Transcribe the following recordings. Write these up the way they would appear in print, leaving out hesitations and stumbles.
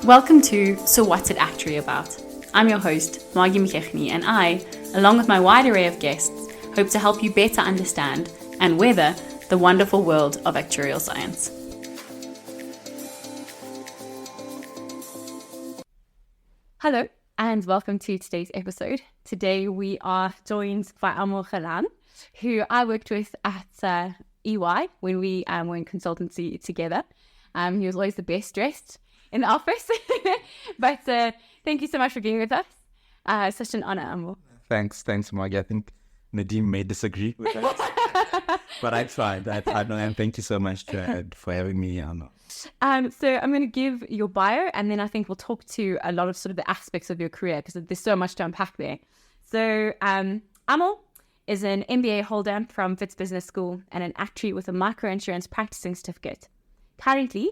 Welcome to So What's It Actually About? I'm your host, Microinsurance, and I, along with my wide array of guests, hope to help you better understand and weather the wonderful world of actuarial science. Hello, and welcome to today's episode. Today we are joined by Amogelang, who I worked with at EY when we were in consultancy together. He was always the best dressed in the office. But thank you so much for being with us. Such an honor, Amo. Thanks, Maggie. I think Nadeem may disagree with that. But I tried, and thank you so much for having me on. So I'm going to give your bio, and then I think we'll talk to a lot of sort of the aspects of your career, because there's so much to unpack there. So Amo is an MBA holder from Wits Business School and an actuary with a microinsurance practicing certificate. Currently,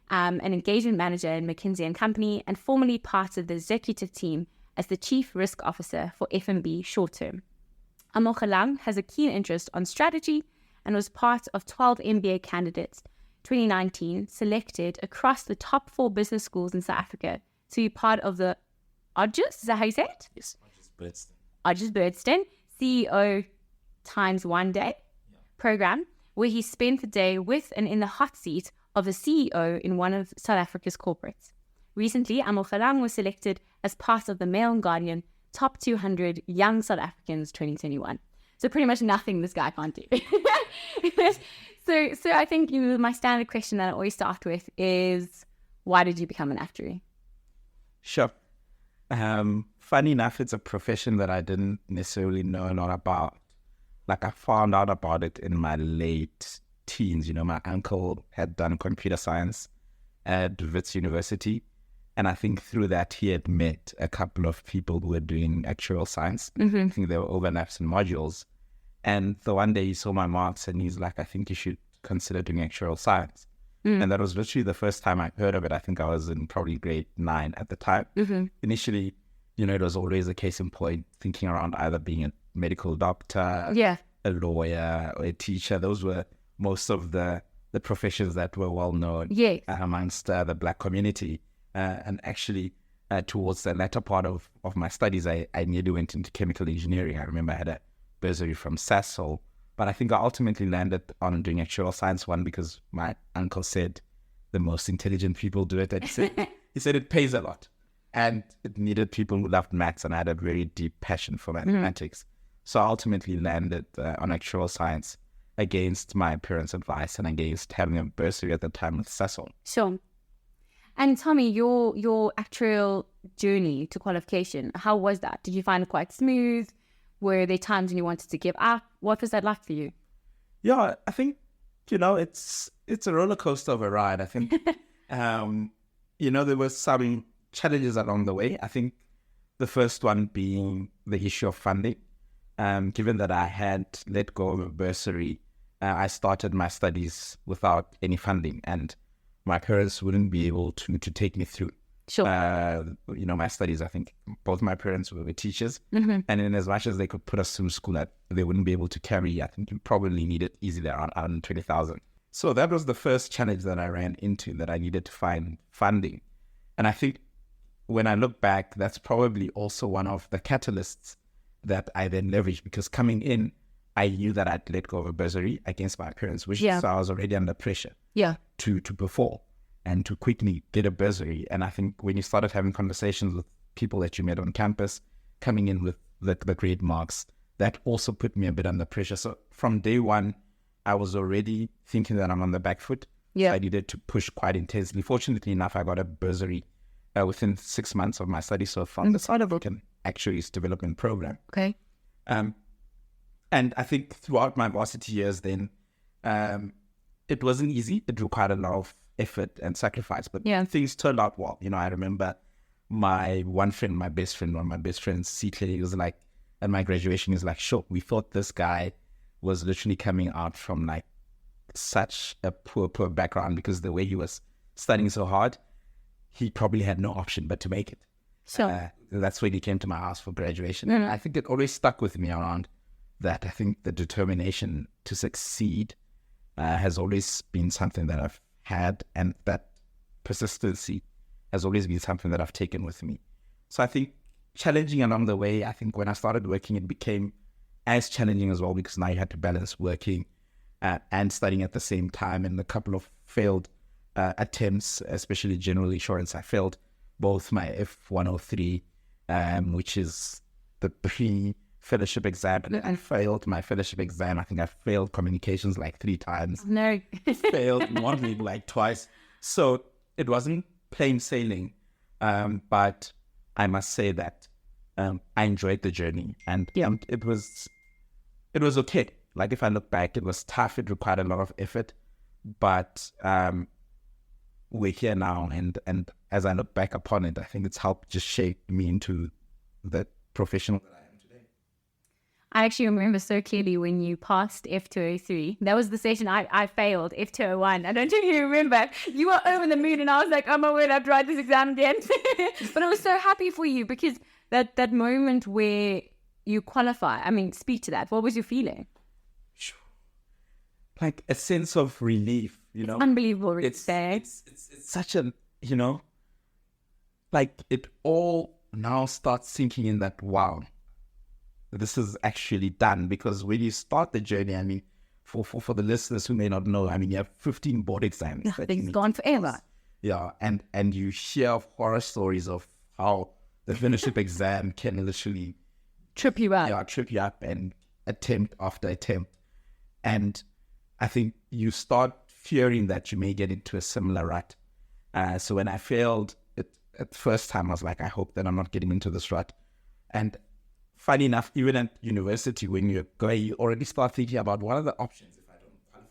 an engagement manager in McKinsey & Company, and formerly part of the executive team as the Chief Risk Officer for F&B Short Term. Amogelang has a keen interest on strategy and was part of 12 MBA candidates 2019 selected across the top 4 business schools in South Africa to be part of the Odgers, is that how you say it? Yes, Odgers Birdston CEO times 1 day program, where he spent the day with and in the hot seat of a CEO in one of South Africa's corporates. Recently, Amogelang was selected as part of the Mail and Guardian Top 200 Young South Africans 2021. So pretty much nothing this guy can't do. So I think my standard question that I always start with is, why did you become an actuary? Sure. Funny enough, it's a profession that I didn't necessarily know a lot about. Like, I found out about it in my late teens. My uncle had done computer science at Wits University. And I think through that, he had met a couple of people who were doing actuarial science. Mm-hmm. I think there were overlaps in modules. And so one day he saw my marks and he's like, I think you should consider doing actuarial science. Mm. And that was literally the first time I heard of it. I think I was in probably grade 9 at the time. Mm-hmm. Initially, it was always a case in point, thinking around either being a medical doctor, a lawyer, or a teacher. Those were most of the professions that were well known amongst the Black community. And actually, towards the latter part of my studies, I nearly went into chemical engineering. I remember I had a bursary from SASL, but I think I ultimately landed on doing actuarial science, one, because my uncle said the most intelligent people do it. And he said it pays a lot, and it needed people who loved maths, and I had a very deep passion for mathematics. So I ultimately landed on actuarial science against my parents' advice and against having a bursary at the time with SASL. Sure. And tell me, your actuarial journey to qualification, how was that? Did you find it quite smooth? Were there times when you wanted to give up? What was that like for you? Yeah, I think, it's a roller coaster of a ride. I think, there were some challenges along the way. I think the first one being the issue of funding. Given that I had let go of a bursary, I started my studies without any funding, and my parents wouldn't be able to take me through. Sure. My studies. I think both my parents were teachers, mm-hmm. and in as much as they could put us through school, that they wouldn't be able to carry. I think you probably needed easily around 120,000. So that was the first challenge that I ran into, that I needed to find funding. And I think when I look back, that's probably also one of the catalysts that I then leveraged, because coming in, I knew that I'd let go of a bursary against my parents, so I was already under pressure to perform and to quickly get a bursary. And I think when you started having conversations with people that you met on campus, coming in with the grade marks, that also put me a bit under pressure. So from day one, I was already thinking that I'm on the back foot. Yeah. So I needed to push quite intensely. Fortunately enough, I got a bursary within 6 months of my study. So from the South African Actuaries Development Program. Okay. And I think throughout my varsity years then, it wasn't easy. It required a lot of effort and sacrifice, but things turned out well. I remember my best friend, one of my best friends, CK, was like, at my graduation, he was like, sure, we thought this guy was literally coming out from like such a poor background, because the way he was studying so hard, he probably had no option but to make it. Sure. That's when he came to my house for graduation. Mm-hmm. I think it always stuck with me around that. I think the determination to succeed has always been something that I've had, and that persistency has always been something that I've taken with me. So I think challenging along the way, I think when I started working, it became as challenging as well, because now you had to balance working and studying at the same time. And a couple of failed attempts, especially general insurance, I failed both my F103, which is the pre-fellowship exam, and I failed my fellowship exam. I think I failed communications like 3 times. No. Failed modeling like twice. So it wasn't plain sailing, but I must say that I enjoyed the journey, and it was okay. Like, if I look back, it was tough. It required a lot of effort, but we're here now, and as I look back upon it, I think it's helped just shape me into the professional that I am today. I actually remember so clearly when you passed F203. That was the session I failed, F201. I don't know if you remember. You were over the moon, and I was like, oh my word, I have to write this exam again. But I was so happy for you, because that moment where you qualify, I mean, speak to that. What was your feeling? Like a sense of relief, you know? It's unbelievable. It's such a, you know, like it all now starts sinking in that, wow, this is actually done. Because when you start the journey, I mean, for the listeners who may not know, I mean, you have 15 board exams. It's gone forever. Yeah, and you hear horror stories of how the fellowship exam can literally trip you up. Yeah, trip you up, and attempt after attempt. And I think you start fearing that you may get into a similar rut. So when I failed it at the first time, I was like, I hope that I'm not getting into this rut. And funny enough, even at university, when you're going, you already start thinking about what are the options if I don't qualify.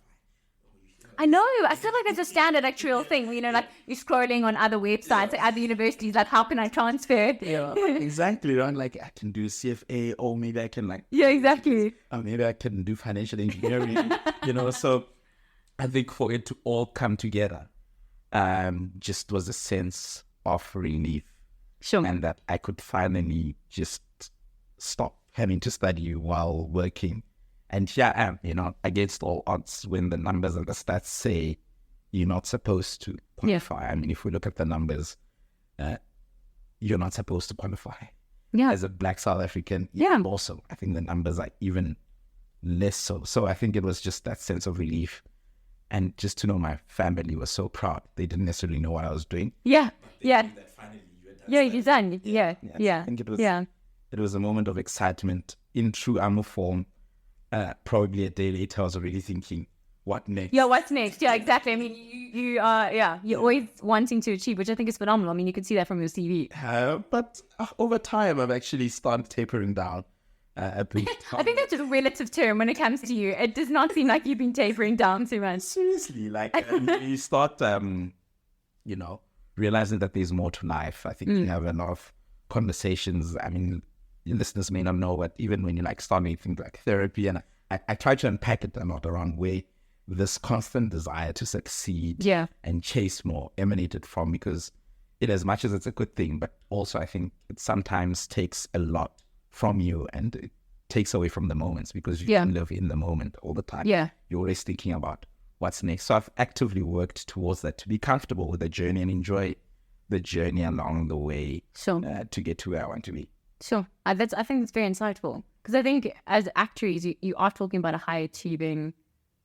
I know. I feel like it's a standard actuarial thing. You know, like you're scrolling on other websites, like other universities, like how can I transfer? Yeah, exactly. Right? Like I can do CFA, or maybe I can Yeah, exactly. Or maybe I can do financial engineering. You know, so I think for it to all come together, just was a sense of relief. Sure. And that I could finally just stop having to study while working. And here I am, you know, against all odds, when the numbers and the stats say you're not supposed to qualify. Yeah. I mean, if we look at the numbers, you're not supposed to qualify. Yeah. As a Black South African, yeah. Also, I think the numbers are even less so. So I think it was just that sense of relief. And just to know my family was so proud. They didn't necessarily know what I was doing. Yeah. Yeah. That finally you're done. Yeah. I think it was a moment of excitement in true Amo form. Probably a day later, I was already thinking, what next? Yeah, what's next? Yeah, exactly. I mean, you are, you're always wanting to achieve, which I think is phenomenal. I mean, you can see that from your CV. But over time, I've actually started tapering down a bit. I think that's just a relative term when it comes to you. It does not seem like you've been tapering down too much. Seriously, like you start, you know, realizing that there's more to life. I think you have a lot of conversations. I mean, your listeners may not know, but even when you like starting things like therapy, and I try to unpack it a lot around where this constant desire to succeed and chase more emanated from, because it, as much as it's a good thing, but also I think it sometimes takes a lot from you, and it takes away from the moments, because you can live in the moment all the time. Yeah. You're always thinking about what's next. So I've actively worked towards that, to be comfortable with the journey and enjoy the journey along the way to get to where I want to be. Sure. I think that's very insightful, because I think as actuaries, you are talking about a high achieving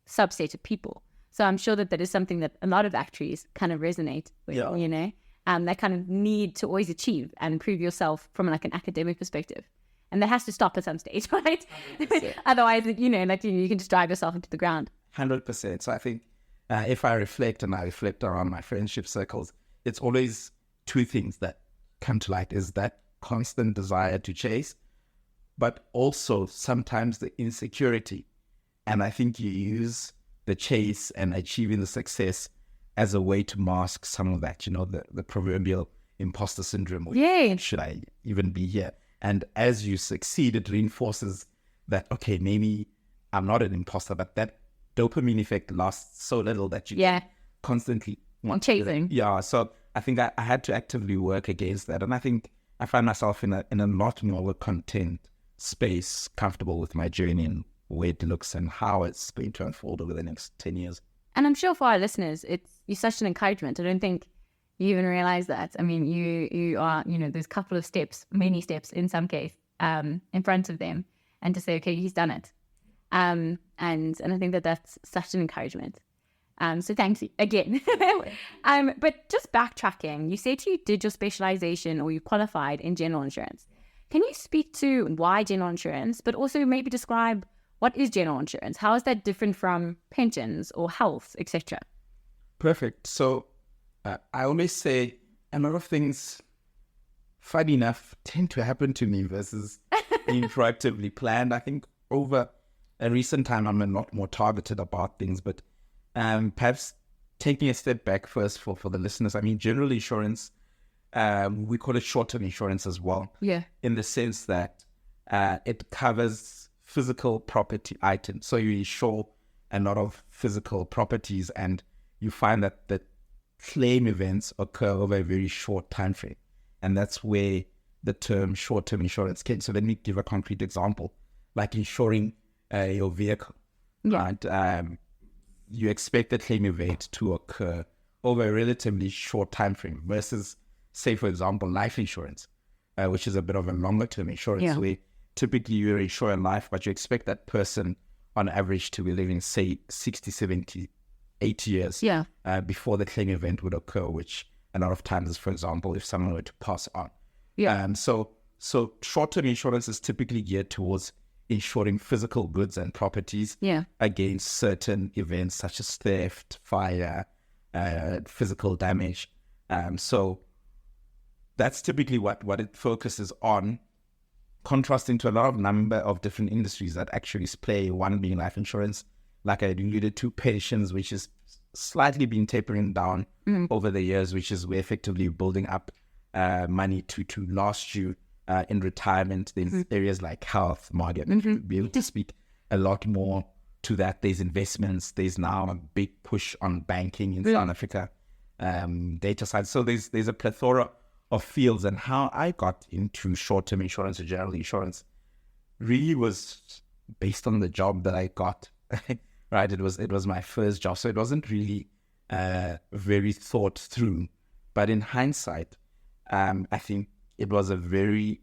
subset of people. So I'm sure that is something that a lot of actuaries kind of resonate with, you know, that kind of need to always achieve and improve yourself from like an academic perspective. And that has to stop at some stage, right? Otherwise, you know, like you can just drive yourself into the ground. 100%. So I think if I reflect around my friendship circles, it's always two things that come to light: is that constant desire to chase, but also sometimes the insecurity. And I think you use the chase and achieving the success as a way to mask some of that, you know, the proverbial imposter syndrome. Should I even be here? And as you succeed, it reinforces that, okay, maybe I'm not an imposter, but that dopamine effect lasts so little that you constantly want chasing. So I think I had to actively work against that. And I think I find myself in a lot more of a content space, comfortable with my journey and where it looks and how it's going to unfold over the next 10 years. And I'm sure for our listeners, you're such an encouragement. I don't think you even realize that. I mean, you are, there's a couple of steps, many steps in some case, in front of them, and to say, okay, he's done it. And I think that that's such an encouragement. So thanks again. But just backtracking, you said you did your specialization or you qualified in general insurance. Can you speak to why general insurance, but also maybe describe what is general insurance? How is that different from pensions or health, etc.? Perfect. So I always say a lot of things, funny enough, tend to happen to me versus being proactively planned. I think over a recent time, I'm a lot more targeted about things, but perhaps taking a step back first for the listeners. I mean, general insurance, we call it short-term insurance as well. Yeah. In the sense that it covers physical property items. So you insure a lot of physical properties, and you find that the claim events occur over a very short time frame. And that's where the term short-term insurance came. So let me give a concrete example, like insuring your vehicle. Yeah. Right? You expect the claim event to occur over a relatively short time frame versus, say, for example, life insurance, which is a bit of a longer term insurance where typically you insure life, but you expect that person on average to be living, say, 60, 70, 80 years before the claim event would occur, which a lot of times is, for example, if someone were to pass on. So short-term insurance is typically geared towards insuring physical goods and properties against certain events such as theft, fire, physical damage. So that's typically what it focuses on, contrasting to a lot of number of different industries that actually play, one being life insurance, like I alluded to, pensions, which is slightly been tapering down over the years, which is we're effectively building up money to last you in retirement. There's areas like health, market, be able to speak a lot more to that. There's investments. There's now a big push on banking in South Africa, data science. So there's a plethora of fields, and how I got into short-term insurance or general insurance really was based on the job that I got. Right, it was my first job, so it wasn't really very thought through. But in hindsight, I think it was a very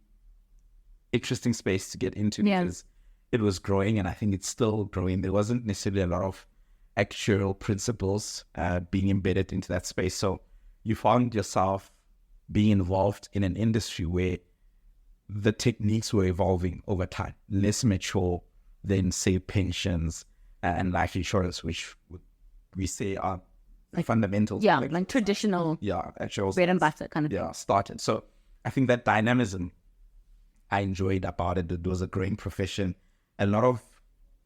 interesting space to get into because it was growing, and I think it's still growing. There wasn't necessarily a lot of actuarial principles being embedded into that space, so you found yourself being involved in an industry where the techniques were evolving over time, less mature than, say, pensions and life insurance, which we say are like fundamentals. Yeah, like traditional actual bread and butter kind of thing. Started. So I think that dynamism I enjoyed about it. It was a growing profession. A lot of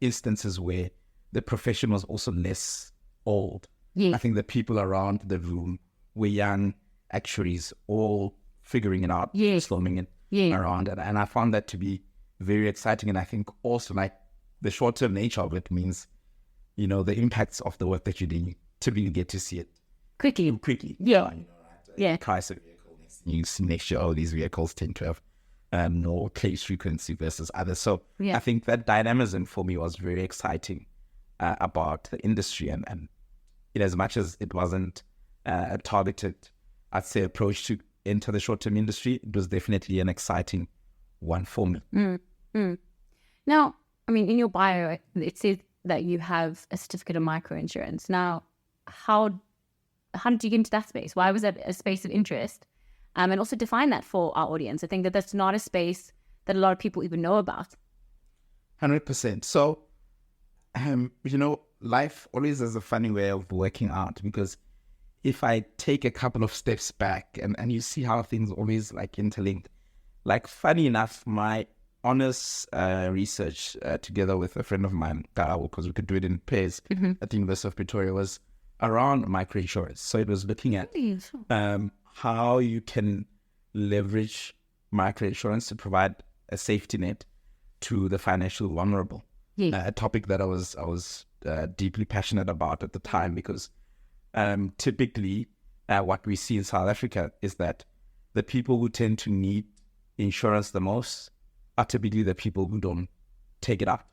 instances where the profession was also less old. I think the people around the room were young actuaries, all figuring it out, slumming it around. And I found that to be very exciting. And I think also like the short-term nature of it means, the impacts of the work that you're doing, typically get to see it quickly. Price of vehicle next year, all these vehicles tend to have no claims frequency versus others. So I think that dynamism for me was very exciting about the industry, and in as much as it wasn't a targeted, I'd say, approach to enter the short-term industry, it was definitely an exciting one for me. Now, I mean, in your bio, it says that you have a certificate of microinsurance. Now, how did you get into that space? Why was that a space of interest? And also define that for our audience. I think that that's not a space that a lot of people even know about. 100%. So, life always has a funny way of working out, because if I take a couple of steps back and you see how things always like interlinked, like funny enough, my honors research together with a friend of mine, because we could do it in pairs at the University of Pretoria, was around microinsurance. So it was looking at how you can leverage microinsurance to provide a safety net to the financially vulnerable. A topic that I was deeply passionate about at the time, because typically what we see in South Africa is that the people who tend to need insurance the most are typically the people who don't take it up.